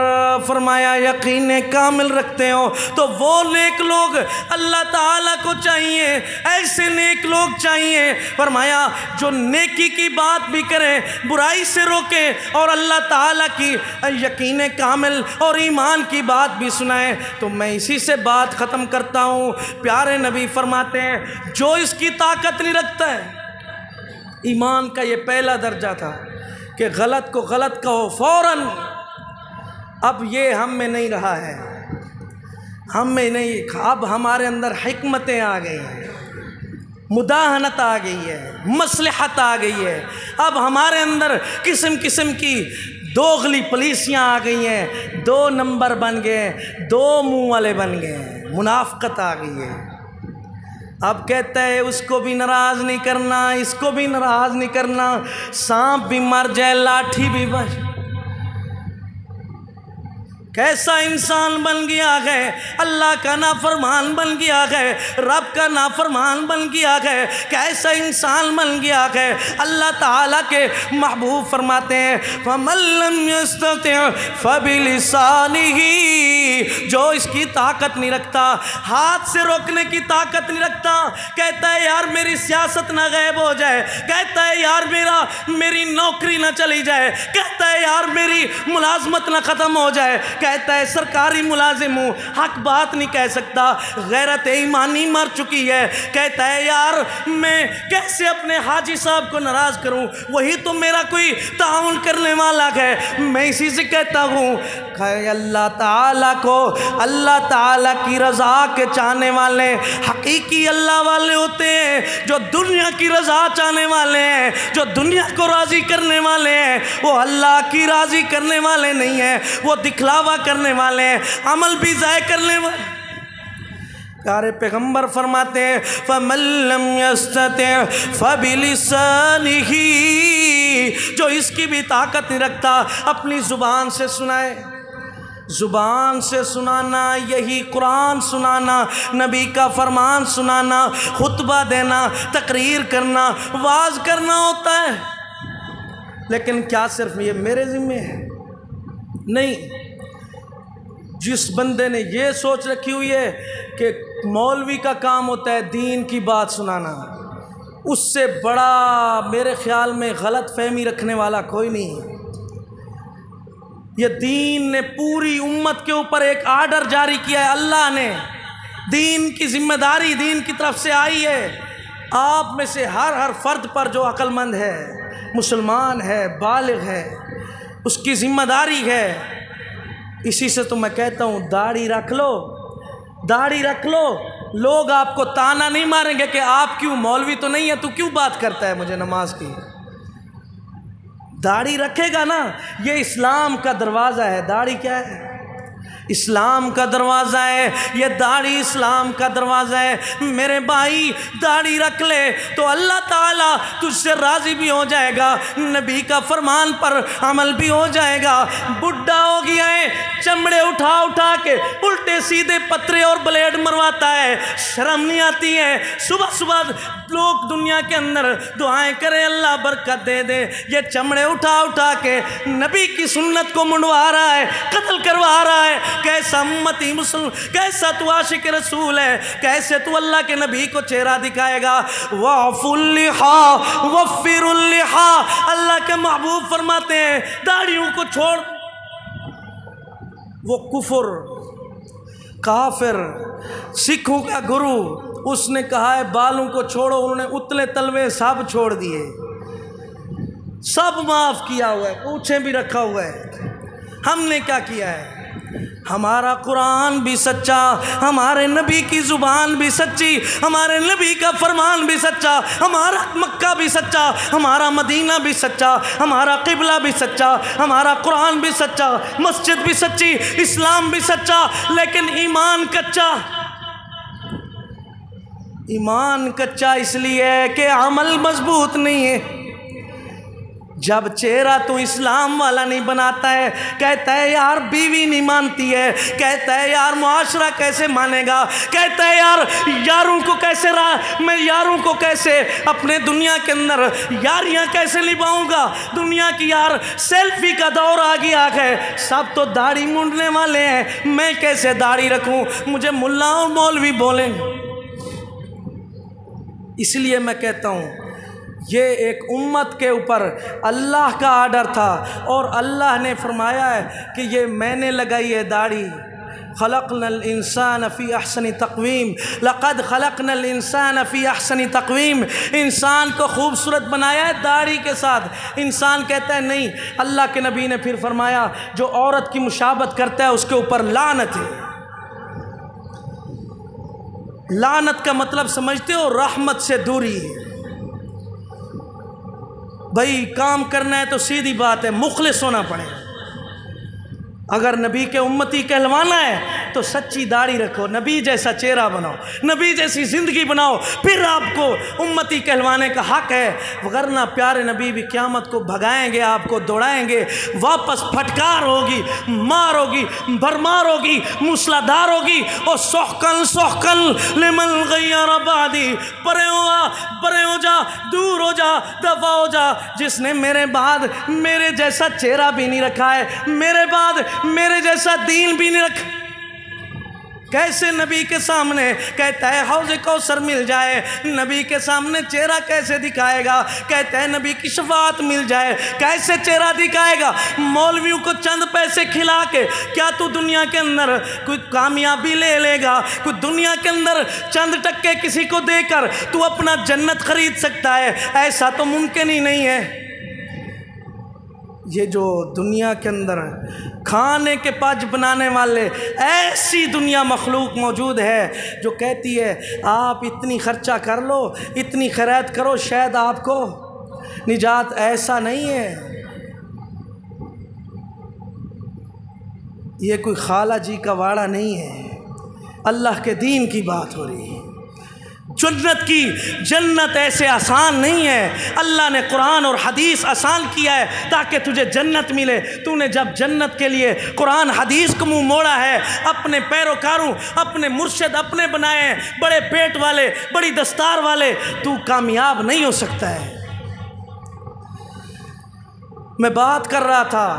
فرمایا یقین کامل رکھتے ہو، تو وہ نیک لوگ اللہ تعالیٰ کو چاہیے، ایسے نیک لوگ چاہیے فرمایا جو نیکی کی بات بھی کریں، برائی سے روکیں اور اللہ تعالیٰ کی یقین کامل اور ایمان کی بات بھی سنائیں۔ تو میں اسی سے بات ختم کرتا ہوں۔ پیارے نبی فرماتے ہیں جو اس کی طاقت نہیں رکھتا ہے، ایمان کا یہ پہلا درجہ تھا کہ غلط کو غلط کہو فوراً، اب یہ ہم میں نہیں رہا ہے، ہم میں نہیں، اب ہمارے اندر حکمتیں آ گئی ہیں، مداہنت آ گئی ہے، مصلحت آ گئی ہے، اب ہمارے اندر قسم قسم کی دوغلی پالیسیاں آ گئی ہیں، دو نمبر بن گئے، دو منہ والے بن گئے، منافقت آ گئی ہے۔ اب کہتا ہے اس کو بھی ناراض نہیں کرنا، اس کو بھی ناراض نہیں کرنا، سانپ بھی مر جائے لاٹھی بھی بچ۔ کیسا انسان بن گیا ہے، اللہ کا نافرمان بن گیا ہے، رب کا نافرمان بن گیا ہے، کیسا انسان بن گیا ہے۔ اللہ تعالیٰ کے محبوب فرماتے ہیں فَمَن لَّمْ يَسْتَطِعْ فَبِلِسَانِهِ، جو اس کی طاقت نہیں رکھتا، ہاتھ سے روکنے کی طاقت نہیں رکھتا، کہتا ہے یار میری سیاست نہ غائب ہو جائے، کہتا ہے یار میری نوکری نہ چلی جائے، کہتا ہے یار میری ملازمت نہ ختم ہو جائے، کہتا ہے سرکاری ملازم ہوں حق بات نہیں کہہ سکتا، غیرت ایمانی مر چکی ہے، کہتا ہے یار میں کیسے اپنے حاجی صاحب کو ناراض کروں، وہی تو میرا کوئی تعاون کرنے والا ہے، میں اسی سے کہتا ہوں کہ اللہ تعالیٰ کو، اللہ تعالیٰ کی رضا کے چاہنے والے حقیقی اللہ والے ہوتے ہیں، جو دنیا کی رضا چاہنے والے ہیں، جو دنیا کو راضی کرنے والے ہیں، وہ اللہ کی راضی کرنے والے نہیں ہیں، وہ دکھلاوا کرنے والے ہیں، عمل بھی ضائع کرنے والے۔ پیارے پیغمبر فرماتے ہیں فَمَن لَّمْ يَسْتَطِعْ فَبِلِسَانِهِ، جو اس کی بھی طاقت نہیں رکھتا اپنی زبان سے سنائے۔ زبان سے سنانا یہی قرآن سنانا، نبی کا فرمان سنانا، خطبہ دینا، تقریر کرنا، واعظ کرنا ہوتا ہے، لیکن کیا صرف یہ میرے ذمہ ہے؟ نہیں، جس بندے نے یہ سوچ رکھی ہوئی ہے کہ مولوی کا کام ہوتا ہے دین کی بات سنانا، اس سے بڑا میرے خیال میں غلط فہمی رکھنے والا کوئی نہیں ہے۔ یہ دین نے پوری امت کے اوپر ایک آرڈر جاری کیا ہے، اللہ نے، دین کی ذمہ داری دین کی طرف سے آئی ہے، آپ میں سے ہر فرد پر جو عقل مند ہے، مسلمان ہے، بالغ ہے، اس کی ذمہ داری ہے۔ اسی سے تو میں کہتا ہوں داڑھی رکھ لو، داڑھی رکھ لو، لوگ آپ کو تانا نہیں ماریں گے کہ آپ کیوں مولوی تو نہیں ہے تو کیوں بات کرتا ہے مجھے نماز کی۔ داڑھی رکھے گا نا، یہ اسلام کا دروازہ ہے۔ داڑھی کیا ہے؟ اسلام کا دروازہ ہے، یہ داڑھی اسلام کا دروازہ ہے۔ میرے بھائی داڑھی رکھ لے تو اللہ تعالیٰ تجھ سے راضی بھی ہو جائے گا، نبی کا فرمان پر عمل بھی ہو جائے گا۔ بڈھا ہو گیا ہے، چمڑے اٹھا اٹھا کے الٹے سیدھے پتھرے اور بلیڈ مرواتا ہے، شرم نہیں آتی ہے؟ صبح صبح لوگ دنیا کے اندر دعائیں کریں اللہ برکت دے دے، یہ چمڑے اٹھا اٹھا کے نبی کی سنت کو منڈوا رہا ہے، قتل کروا رہا ہے۔ کیسا امتی مسلم، کیسا تو عاشق رسول ہے، کیسے تو اللہ کے نبی کو چہرہ دکھائے گا۔ وَعْفُ اللِّحَا وَفِّرُ اللِّحَا، اللہ کے محبوب فرماتے ہیں داڑھیوں کو چھوڑ۔ وہ کفر، کافر، سکھوں کا گرو، اس نے کہا ہے بالوں کو چھوڑو، انہوں نے اتلے تلوے سب چھوڑ دیے، سب معاف کیا ہوا ہے، پوچھیں بھی رکھا ہوا ہے۔ ہم نے کیا کیا ہے؟ ہمارا قرآن بھی سچا، ہمارے نبی کی زبان بھی سچی، ہمارے نبی کا فرمان بھی سچا، ہمارا مکہ بھی سچا، ہمارا مدینہ بھی سچا، ہمارا قبلہ بھی سچا، ہمارا قرآن بھی سچا، مسجد بھی سچی، اسلام بھی سچا، لیکن ایمان کچا۔ ایمان کچا اس لیے ہے کہ عمل مضبوط نہیں ہے۔ جب چہرہ تو اسلام والا نہیں بناتا ہے، کہتا ہے یار بیوی نہیں مانتی ہے، کہتا ہے یار معاشرہ کیسے مانے گا، کہتا ہے یار یاروں کو کیسے میں یاروں کو کیسے اپنے دنیا کے اندر یاریاں کیسے نبھاؤں گا، دنیا کی یار سیلفی کا دور آ گیا ہے، سب تو داڑھی مونڈنے والے ہیں، میں کیسے داڑھی رکھوں، مجھے ملا اور مولوی بولیں۔ اس لیے میں کہتا ہوں یہ ایک امت کے اوپر اللہ کا آرڈر تھا، اور اللہ نے فرمایا ہے کہ یہ میں نے لگائی ہے داڑھی۔ خلقنا الانسان فی احسن تقویم، لقد خلقنا الانسان فی احسن تقویم، انسان کو خوبصورت بنایا ہے داڑھی کے ساتھ۔ انسان کہتا ہے نہیں، اللہ کے نبی نے پھر فرمایا جو عورت کی مشابہت کرتا ہے اس کے اوپر لعنت ہے۔ لعنت کا مطلب سمجھتے ہو؟ رحمت سے دوری ہے۔ بھائی کام کرنا ہے تو سیدھی بات ہے مخلص ہونا پڑے گا، اگر نبی کے امتی کہلوانا ہے تو سچی داڑھی رکھو، نبی جیسا چہرہ بناؤ، نبی جیسی زندگی بناؤ، پھر آپ کو امتی کہلوانے کا حق ہے، ورنہ پیارے نبی بھی قیامت کو بھگائیں گے، آپ کو دوڑائیں گے، واپس پھٹکار ہوگی، مار ہوگی، بھرمار ہوگی، موسلادھار ہوگی، اور سحقن سحقن لمن غیر بعدی، پرے ہو جا، دور ہو جا، دفع ہو جا، جس نے میرے بعد میرے جیسا چہرہ بھی نہیں رکھا ہے، میرے بعد میرے جیسا دین بھی نہیں رکھا۔ کیسے نبی کے سامنے کہتا ہے حوض کوثر مل جائے، نبی کے سامنے چہرہ کیسے دکھائے گا؟ کہتا ہے نبی کی شفاعت مل جائے، کیسے چہرہ دکھائے گا؟ مولویوں کو چند پیسے کھلا کے کیا تو دنیا کے اندر کوئی کامیابی لے گا؟ کوئی دنیا کے اندر چند ٹکے کسی کو دے کر تو اپنا جنت خرید سکتا ہے؟ ایسا تو ممکن ہی نہیں ہے۔ یہ جو دنیا کے اندر کھانے کے پاج بنانے والے، ایسی دنیا مخلوق موجود ہے جو کہتی ہے آپ اتنی خرچہ کر لو، اتنی خیرات کرو، شاید آپ کو نجات۔ ایسا نہیں ہے، یہ کوئی خالہ جی کا واڑہ نہیں ہے، اللہ کے دین کی بات ہو رہی ہے۔ جنت ایسے آسان نہیں ہے، اللہ نے قرآن اور حدیث آسان کیا ہے تاکہ تجھے جنت ملے۔ تو نے جب جنت کے لیے قرآن حدیث کو منہ موڑا ہے، اپنے پیروکاروں، اپنے مرشد اپنے بنائے ہیں، بڑے پیٹ والے، بڑی دستار والے، تو کامیاب نہیں ہو سکتا ہے۔ میں بات کر رہا تھا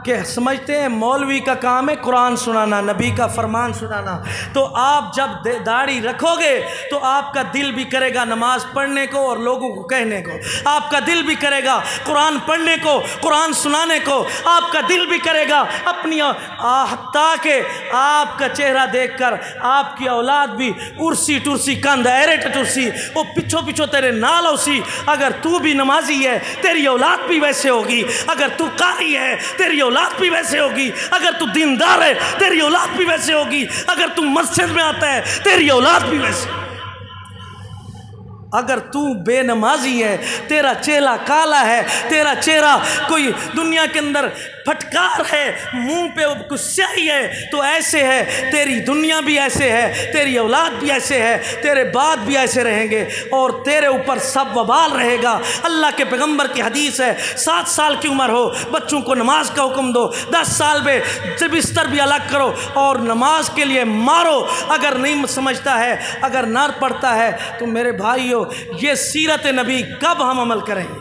کہ سمجھتے ہیں مولوی کا کام ہے قرآن سنانا، نبی کا فرمان سنانا، تو آپ جب داڑھی رکھو گے تو آپ کا دل بھی کرے گا نماز پڑھنے کو اور لوگوں کو کہنے کو، آپ کا دل بھی کرے گا قرآن پڑھنے کو، قرآن سنانے کو، آپ کا دل بھی کرے گا اپنی حتیٰ کہ آپ کا چہرہ دیکھ کر آپ کی اولاد بھی ارسی ٹرسی کند ایرٹ ٹرسی وہ پچھو تیرے نال ہوسی۔ اگر تو بھی نمازی ہے تیری اولاد بھی ویسے ہوگی، اگر تو قاری ہے تیری اولاد بھی ویسے ہوگی، اگر تو دیندار ہے تیری اولاد بھی ویسے ہوگی، اگر تو مسجد میں آتا ہے تیری اولاد بھی ویسے ہوگی۔ اگر تو بے نمازی ہے، تیرا چہرہ کالا ہے، تیرا چہرہ کوئی دنیا کے اندر پھٹکار ہے، منہ پہ کچھ سیاہی ہے، تو ایسے ہے تیری دنیا بھی ایسے ہے، تیری اولاد بھی ایسے ہے، تیرے بعد بھی ایسے رہیں گے، اور تیرے اوپر سب وبال رہے گا۔ اللہ کے پیغمبر کی حدیث ہے 7 سال کی عمر ہو بچوں کو نماز کا حکم دو، 10 سال میں بستر بھی الگ کرو اور نماز کے لیے مارو۔ اگر نہیں سمجھتا ہے، اگر نہ پڑھتا ہے تو میرے بھائیو یہ سیرت نبی کب ہم عمل کریں گے؟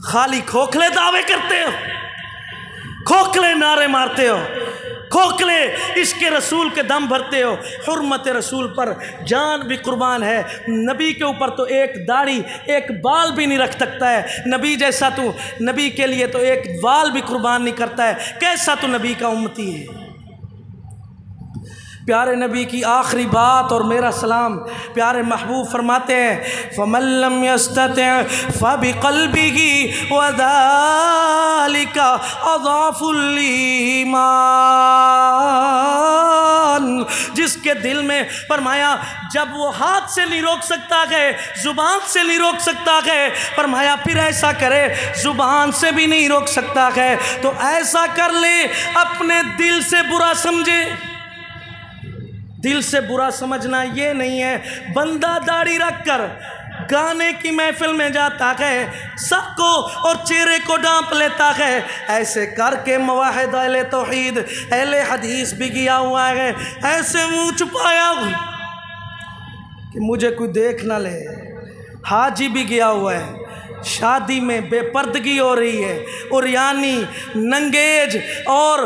خالی کھوکھلے دعوے کرتے ہو، کھوکھلے نعرے مارتے ہو، کھوکھلے عشق رسول کے دم بھرتے ہو، حرمت رسول پر جان بھی قربان ہے۔ نبی کے اوپر تو ایک داڑھی ایک بال بھی نہیں رکھ سکتا ہے، نبی جیسا تو نبی کے لیے تو ایک بال بھی قربان نہیں کرتا ہے، کیسا تو نبی کا امتی ہے؟ پیارے نبی کی آخری بات اور میرا سلام، پیارے محبوب فرماتے ہیں فَمَن لَّمْ يَسْتَطِعْ فَبِقَلْبِهِ وَذَلِكَ أَضْعَفُ الْإِيمَانِ، جس کے دل میں فرمایا جب وہ ہاتھ سے نہیں روک سکتا ہے، زبان سے نہیں روک سکتا ہے، فرمایا پھر ایسا کرے زبان سے بھی نہیں روک سکتا ہے تو ایسا کر لے اپنے دل سے برا سمجھے۔ دل سے برا سمجھنا یہ نہیں ہے بندہ داڑھی رکھ کر گانے کی محفل میں جاتا ہے، سب کو اور چہرے کو ڈانپ لیتا ہے، ایسے کر کے موحد اہل توحید اہل حدیث بھی گیا ہوا ہے، ایسے منہ چھپایا کہ مجھے کوئی دیکھ نہ لے۔ حاجی بھی گیا ہوا ہے، شادی میں بے پردگی ہو رہی ہے، عریانی ننگیج اور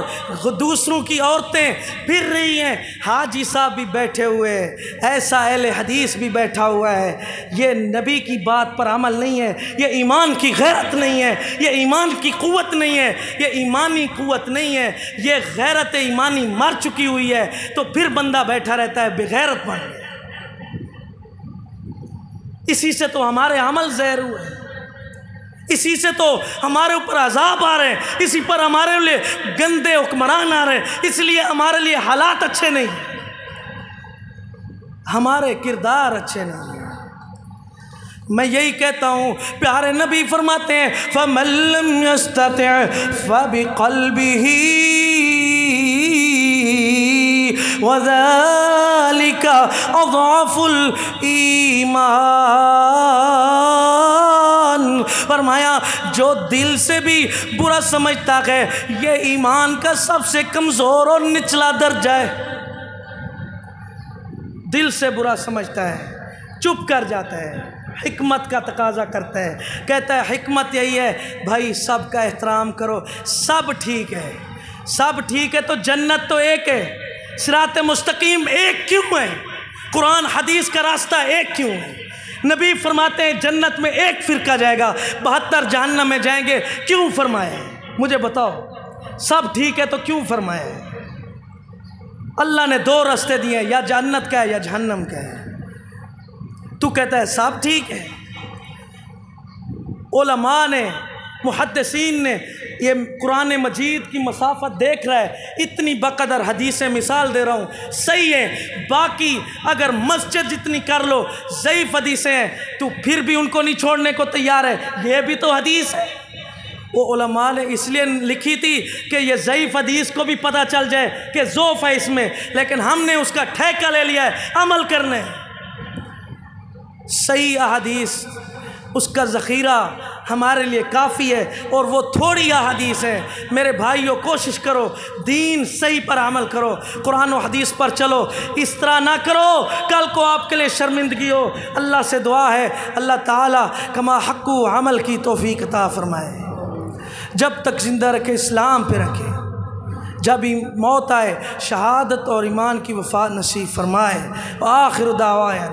دوسروں کی عورتیں پھر رہی ہیں، حاجی صاحب بھی بیٹھے ہوئے ہیں، ایسا اہل حدیث بھی بیٹھا ہوا ہے۔ یہ نبی کی بات پر عمل نہیں ہے، یہ ایمان کی غیرت نہیں ہے، یہ ایمان کی قوت نہیں ہے، یہ ایمانی قوت نہیں ہے، یہ غیرت ایمانی مر چکی ہوئی ہے، تو پھر بندہ بیٹھا رہتا ہے بغیرت بن گیا۔ اسی سے تو ہمارے عمل زہر ہوئے ہیں، اسی سے تو ہمارے اوپر عذاب آ رہے ہیں، اسی پر ہمارے لیے گندے حکمران آ رہے ہیں، اس لیے ہمارے لیے حالات اچھے نہیں ہیں، ہمارے کردار اچھے نہیں ہیں۔ میں یہی کہتا ہوں، پیارے نبی فرماتے ہیں فَمَن لَّمْ يَسْتَطِعْ فَبِقَلْبِهِ وَذَلِكَ أَضْعَفُ الْإِيمَانِ۔ فرمایا جو دل سے بھی برا سمجھتا ہے یہ ایمان کا سب سے کمزور اور نچلا درجہ ہے۔ دل سے برا سمجھتا ہے، چپ کر جاتا ہے، حکمت کا تقاضا کرتا ہے، کہتا ہے حکمت یہی ہے بھائی سب کا احترام کرو، سب ٹھیک ہے، سب ٹھیک ہے تو جنت تو ایک ہے، صراط مستقیم ایک کیوں ہے، قرآن حدیث کا راستہ ایک کیوں ہے؟ نبی فرماتے ہیں جنت میں ایک فرقہ جائے گا، 72 جہنم میں جائیں گے، کیوں فرمایا ہے؟ مجھے بتاؤ، سب ٹھیک ہے تو کیوں فرمایا ہے؟ اللہ نے 2 راستے دیے ہیں، یا جنت کا ہے یا جہنم کا ہے، تو کہتا ہے سب ٹھیک ہے۔ علماء نے، محدثین نے یہ قرآن مجید کی مسافت دیکھ رہا ہے، اتنی بقدر حدیثیں مثال دے رہا ہوں، صحیح ہے، باقی اگر مسجد جتنی کر لو ضعیف حدیثیں ہیں تو پھر بھی ان کو نہیں چھوڑنے کو تیار ہے، یہ بھی تو حدیث ہے۔ وہ علماء نے اس لیے لکھی تھی کہ یہ ضعیف حدیث کو بھی پتہ چل جائے کہ ضعف ہے اس میں، لیکن ہم نے اس کا ٹھیکہ لے لیا ہے، عمل کرنے۔ صحیح احادیث اس کا ذخیرہ ہمارے لیے کافی ہے، اور وہ تھوڑی احادیث ہیں۔ میرے بھائیوں کوشش کرو، دین صحیح پر عمل کرو، قرآن و حدیث پر چلو، اس طرح نہ کرو کل کو آپ کے لیے شرمندگی ہو۔ اللہ سے دعا ہے اللہ تعالیٰ کما حق و عمل کی توفیق عطا فرمائے، جب تک زندہ رکھے اسلام پہ رکھے، جب موت آئے شہادت اور ایمان کی وفات نصیب فرمائے۔ وآخر دعوانا